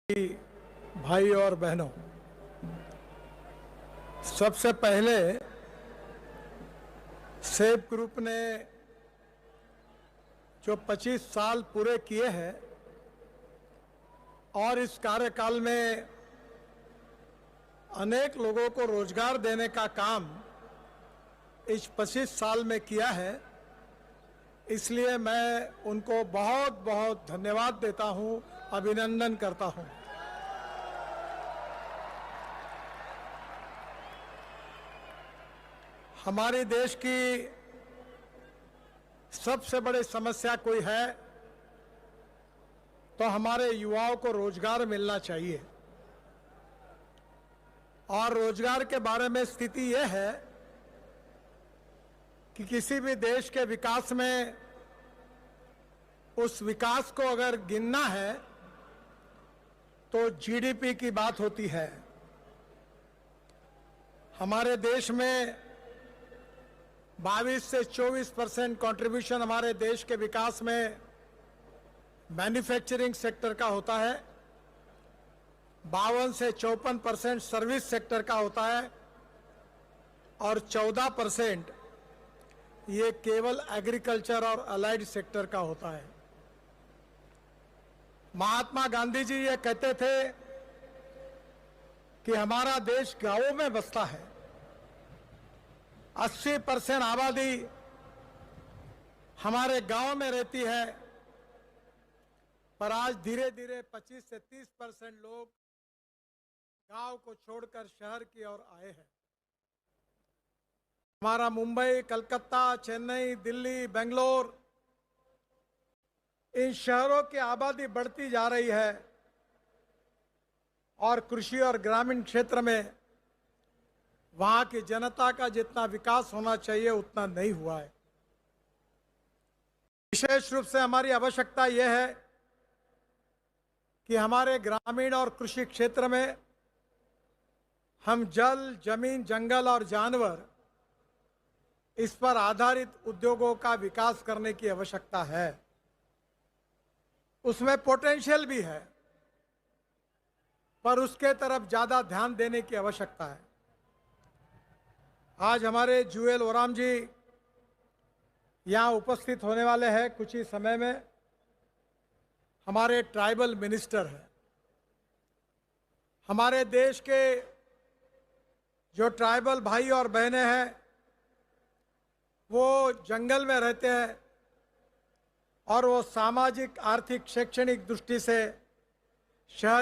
भाई और बहनों, सबसे पहले सेब ग्रुप ने जो 25 साल पूरे किए हैं और इस कार्यकाल में अनेक लोगों को रोजगार देने का काम इस 25 साल में किया है, इसलिए मैं उनको बहुत बहुत धन्यवाद देता हूं, अभिनंदन करता हूं। हमारे देश की सबसे बड़ी समस्या कोई है तो हमारे युवाओं को रोजगार मिलना चाहिए। और रोजगार के बारे में स्थिति यह है कि किसी भी देश के विकास में उस विकास को अगर गिनना है तो जीडीपी की बात होती है। हमारे देश में 22 से 24% कंट्रीब्यूशन हमारे देश के विकास में मैन्युफैक्चरिंग सेक्टर का होता है, 52 से 54% सर्विस सेक्टर का होता है और 14% ये केवल एग्रीकल्चर और अलाइड सेक्टर का होता है। महात्मा गांधी जी ये कहते थे कि हमारा देश गांवों में बसता है, 80% आबादी हमारे गांव में रहती है, पर आज धीरे धीरे 25 से 30% लोग गांव को छोड़कर शहर की ओर आए हैं। हमारा मुंबई, कलकत्ता, चेन्नई, दिल्ली, बेंगलोर, इन शहरों की आबादी बढ़ती जा रही है और कृषि और ग्रामीण क्षेत्र में वहां की जनता का जितना विकास होना चाहिए उतना नहीं हुआ है। विशेष रूप से हमारी आवश्यकता यह है कि हमारे ग्रामीण और कृषि क्षेत्र में हम जल, जमीन, जंगल और जानवर, इस पर आधारित उद्योगों का विकास करने की आवश्यकता है। उसमें पोटेंशियल भी है, पर उसके तरफ ज्यादा ध्यान देने की आवश्यकता है। आज हमारे जुएल ओराम जी यहाँ उपस्थित होने वाले हैं। कुछ ही समय में हमारे ट्राइबल मिनिस्टर हैं। हमारे देश के जो ट्राइबल भाई और बहनें हैं वो जंगल में रहते हैं और वो सामाजिक, आर्थिक, शैक्षणिक दृष्टि से शहर